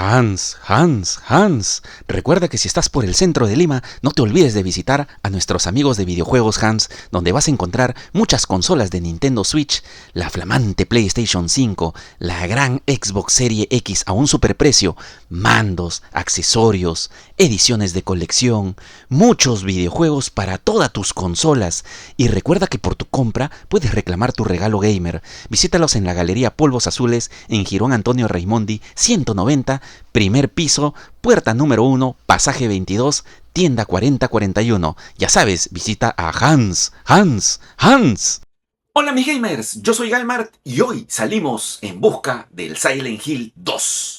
Hans, recuerda que si estás por el centro de Lima, no te olvides de visitar a nuestros amigos de Videojuegos Hans, donde vas a encontrar muchas consolas de Nintendo Switch, la flamante PlayStation 5, la gran Xbox Serie X a un superprecio, mandos, accesorios, ediciones de colección, muchos videojuegos para todas tus consolas. Y recuerda que por tu compra puedes reclamar tu regalo gamer. Visítalos en la Galería Polvos Azules en Jirón Antonio Raimondi 190, primer piso, puerta número 1, pasaje 22, tienda 4041. Ya sabes, visita a Hans. Hola mis gamers, yo soy Galmart y hoy salimos en busca del Silent Hill 2.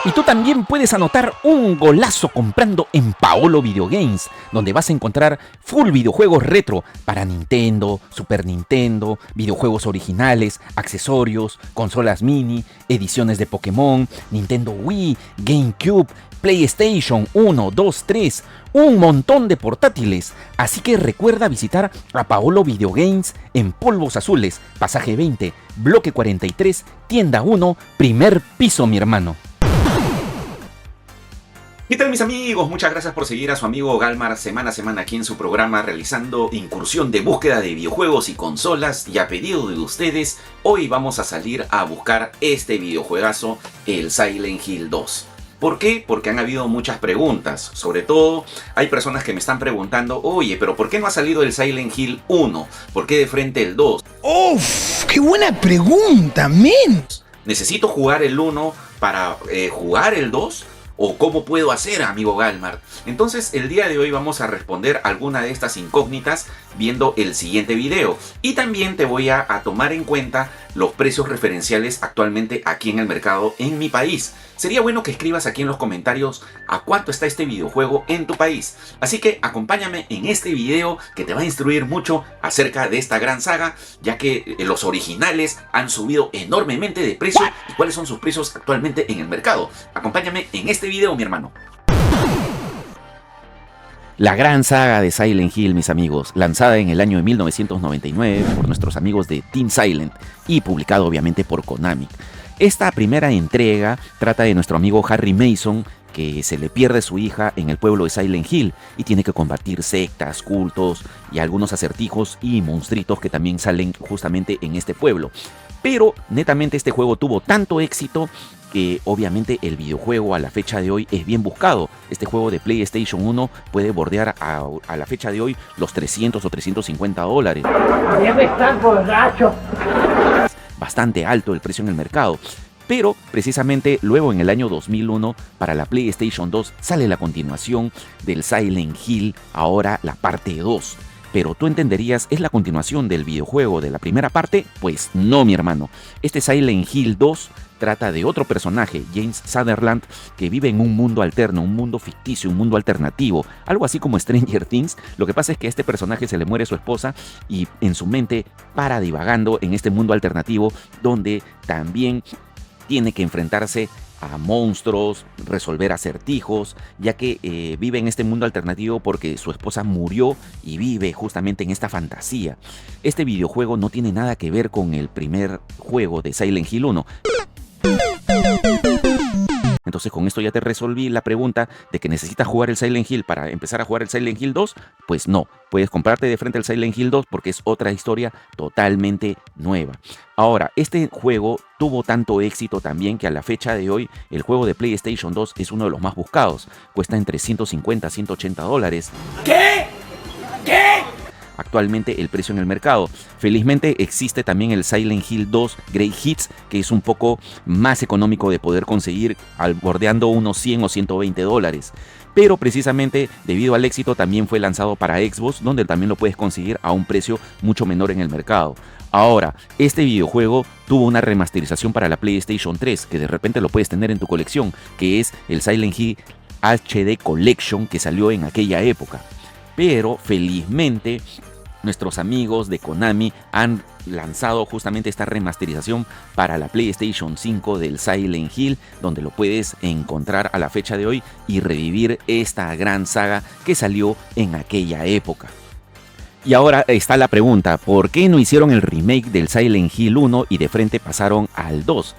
Y tú también puedes anotar un golazo comprando en Paolo Video Games, donde vas a encontrar full videojuegos retro para Nintendo, Super Nintendo, videojuegos originales, accesorios, consolas mini, ediciones de Pokémon, Nintendo Wii, GameCube, PlayStation 1, 2, 3, un montón de portátiles. Así que recuerda visitar a Paolo Video Games en Polvos Azules, pasaje 20, bloque 43, tienda 1, primer piso, mi hermano. ¿Qué tal mis amigos? Muchas gracias por seguir a su amigo Galmar semana a semana aquí en su programa realizando incursión de búsqueda de videojuegos y consolas, y a pedido de ustedes hoy vamos a salir a buscar este videojuegazo, el Silent Hill 2. ¿Por qué? Porque han habido muchas preguntas, sobre todo hay personas que me están preguntando, oye, pero ¿por qué no ha salido el Silent Hill 1? ¿Por qué de frente el 2? ¡Uf! ¡Qué buena pregunta, men! ¿Necesito jugar el 1 para jugar el 2? ¿O cómo puedo hacer, amigo Galmart? Entonces el día de hoy vamos a responder alguna de estas incógnitas viendo el siguiente video. Y también te voy a tomar en cuenta los precios referenciales actualmente aquí en el mercado en mi país. Sería bueno que escribas aquí en los comentarios a cuánto está este videojuego en tu país. Así que acompáñame en este video que te va a instruir mucho acerca de esta gran saga, ya que los originales han subido enormemente de precio y cuáles son sus precios actualmente en el mercado. Acompáñame en este video, mi hermano. La gran saga de Silent Hill, mis amigos, lanzada en el año de 1999 por nuestros amigos de Team Silent y publicado obviamente por Konami. Esta primera entrega trata de nuestro amigo Harry Mason, que se le pierde su hija en el pueblo de Silent Hill y tiene que combatir sectas, cultos y algunos acertijos y monstruitos que también salen justamente en este pueblo. Pero netamente este juego tuvo tanto éxito que obviamente el videojuego a la fecha de hoy es bien buscado. Este juego de PlayStation 1 puede bordear a la fecha de hoy los 300 o 350 dólares. Debe estar borracho. Bastante alto el precio en el mercado. Pero precisamente luego en el año 2001 para la PlayStation 2 sale la continuación del Silent Hill, ahora la parte 2. Pero tú entenderías, ¿es la continuación del videojuego de la primera parte? Pues no, mi hermano. Este Silent Hill 2 trata de otro personaje, James Sutherland, que vive en un mundo alterno, un mundo ficticio, un mundo alternativo, algo así como Stranger Things. Lo que pasa es que a este personaje se le muere su esposa y en su mente para divagando en este mundo alternativo donde también tiene que enfrentarse a monstruos, resolver acertijos, ya que vive en este mundo alternativo porque su esposa murió y vive justamente en esta fantasía. Este videojuego no tiene nada que ver con el primer juego de Silent Hill 1. Entonces con esto ya te resolví la pregunta de que necesitas jugar el Silent Hill para empezar a jugar el Silent Hill 2. Pues no, puedes comprarte de frente el Silent Hill 2 porque es otra historia totalmente nueva. Ahora, este juego tuvo tanto éxito también que a la fecha de hoy el juego de PlayStation 2 es uno de los más buscados. Cuesta entre 150 a 180 dólares. ¿Qué? actualmente el precio en el mercado. Felizmente existe también el Silent Hill 2 Great Hits, que es un poco más económico de poder conseguir, bordeando unos 100 o 120 dólares. Pero precisamente debido al éxito también fue lanzado para Xbox, donde también lo puedes conseguir a un precio mucho menor en el mercado. Ahora, este videojuego tuvo una remasterización para la PlayStation 3, que de repente lo puedes tener en tu colección, que es el Silent Hill HD Collection, que salió en aquella época. Pero felizmente nuestros amigos de Konami han lanzado justamente esta remasterización para la PlayStation 5 del Silent Hill, donde lo puedes encontrar a la fecha de hoy y revivir esta gran saga que salió en aquella época. Y ahora está la pregunta, ¿por qué no hicieron el remake del Silent Hill 1 y de frente pasaron al 2?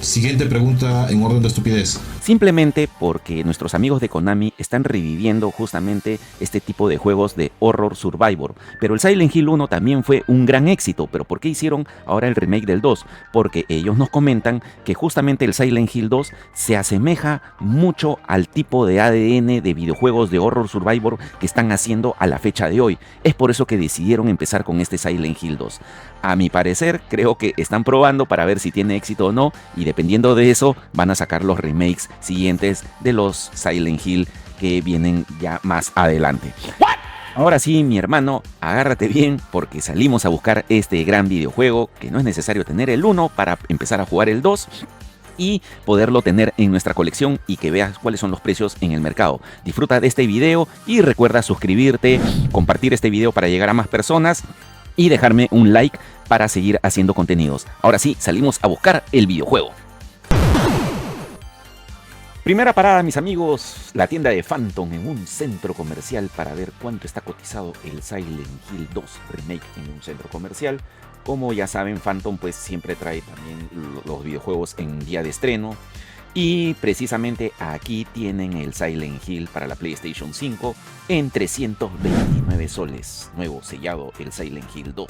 Siguiente pregunta en orden de estupidez. Simplemente porque nuestros amigos de Konami están reviviendo justamente este tipo de juegos de horror survivor. Pero el Silent Hill 1 también fue un gran éxito. ¿Pero por qué hicieron ahora el remake del 2? Porque ellos nos comentan que justamente el Silent Hill 2 se asemeja mucho al tipo de ADN de videojuegos de horror survivor que están haciendo a la fecha de hoy. Es por eso que decidieron empezar con este Silent Hill 2. A mi parecer, creo que están probando para ver si tiene éxito o no, y dependiendo de eso van a sacar los remakes siguientes de los Silent Hill que vienen ya más adelante. Ahora sí, mi hermano, agárrate bien porque salimos a buscar este gran videojuego, que no es necesario tener el 1 para empezar a jugar el 2 y poderlo tener en nuestra colección y que veas cuáles son los precios en el mercado. Disfruta de este video y recuerda suscribirte, compartir este video para llegar a más personas y dejarme un like para seguir haciendo contenidos. Ahora sí, salimos a buscar el videojuego. Primera parada, mis amigos, la tienda de Phantom en un centro comercial para ver cuánto está cotizado el Silent Hill 2 Remake en un centro comercial. Como ya saben, Phantom pues siempre trae también los videojuegos en día de estreno. Y precisamente aquí tienen el Silent Hill para la PlayStation 5 en 329 soles. Nuevo sellado el Silent Hill 2.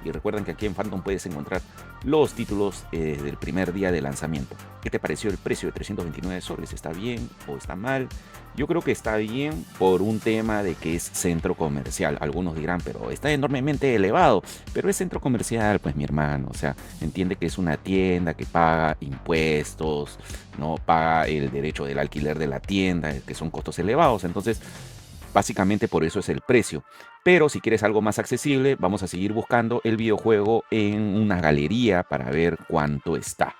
Y recuerden que aquí en Phantom puedes encontrar los títulos del primer día de lanzamiento. ¿Qué te pareció el precio de 329 soles? ¿Está bien o está mal? Yo creo que está bien por un tema de que es centro comercial. Algunos dirán, pero está enormemente elevado. Pero es centro comercial, pues mi hermano. O sea, entiende que es una tienda que paga impuestos, no paga el derecho del alquiler de la tienda, que son costos elevados. Entonces, básicamente por eso es el precio. Pero si quieres algo más accesible, vamos a seguir buscando el videojuego en una galería para ver cuánto está.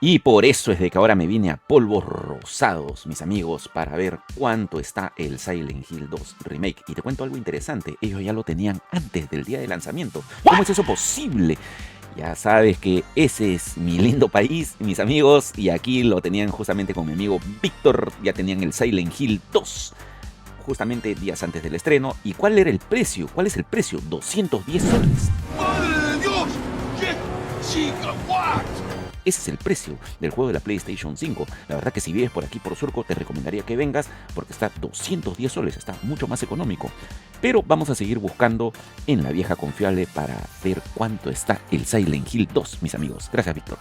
Y por eso es de que ahora me vine a Polvos Rosados, mis amigos, para ver cuánto está el Silent Hill 2 Remake. Y te cuento algo interesante, ellos ya lo tenían antes del día de lanzamiento. ¿Cómo es eso posible? Ya sabes que ese es mi lindo país, mis amigos, y aquí lo tenían justamente con mi amigo Víctor, ya tenían el Silent Hill 2. Justamente días antes del estreno. ¿Y cuál era el precio? ¿Cuál es el precio? 210 soles. ¡Madre de Dios! ¡Qué gigawatt! Ese es el precio del juego de la PlayStation 5. La verdad que si vives por aquí por Surco te recomendaría que vengas porque está 210 soles, está mucho más económico. Pero vamos a seguir buscando en la vieja confiable para ver cuánto está el Silent Hill 2, mis amigos. Gracias, Víctor.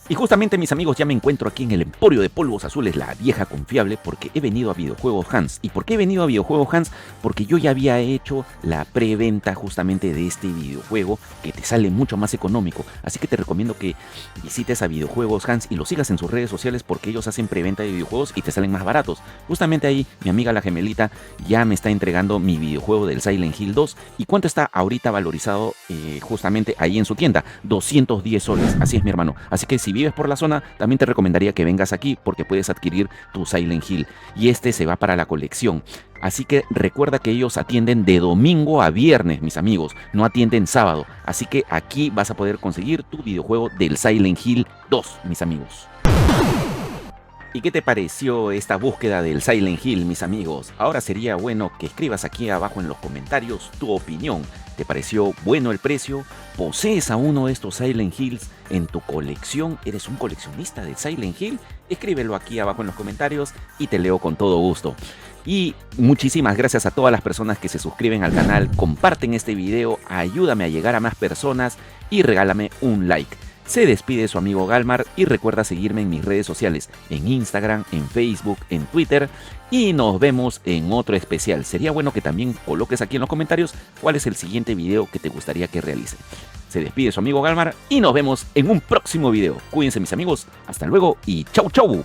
Y justamente, mis amigos, ya me encuentro aquí en el Emporio de Polvos Azules, la vieja confiable, porque he venido a Videojuegos Hans. ¿Y por qué he venido a Videojuegos Hans? Porque yo ya había hecho la preventa justamente de este videojuego, que te sale mucho más económico. Así que te recomiendo que visites a Videojuegos Hans y lo sigas en sus redes sociales, porque ellos hacen preventa de videojuegos y te salen más baratos. Justamente ahí, mi amiga la Gemelita ya me está entregando mi videojuego del Silent Hill 2. ¿Y cuánto está ahorita valorizado justamente ahí en su tienda? 210 soles. Así es, mi hermano. Así que si vives por la zona, también te recomendaría que vengas aquí porque puedes adquirir tu Silent Hill y este se va para la colección. Así que recuerda que ellos atienden de domingo a viernes, mis amigos, no atienden sábado. Así que aquí vas a poder conseguir tu videojuego del Silent Hill 2, mis amigos. ¿Y qué te pareció esta búsqueda del Silent Hill, mis amigos? Ahora sería bueno que escribas aquí abajo en los comentarios tu opinión. ¿Te pareció bueno el precio? ¿Posees a uno de estos Silent Hills en tu colección? ¿Eres un coleccionista de Silent Hill? Escríbelo aquí abajo en los comentarios y te leo con todo gusto. Y muchísimas gracias a todas las personas que se suscriben al canal, comparten este video, ayúdame a llegar a más personas y regálame un like. Se despide su amigo Galmar y recuerda seguirme en mis redes sociales, en Instagram, en Facebook, en Twitter, y nos vemos en otro especial. Sería bueno que también coloques aquí en los comentarios cuál es el siguiente video que te gustaría que realice. Se despide su amigo Galmar y nos vemos en un próximo video. Cuídense mis amigos, hasta luego y chau chau.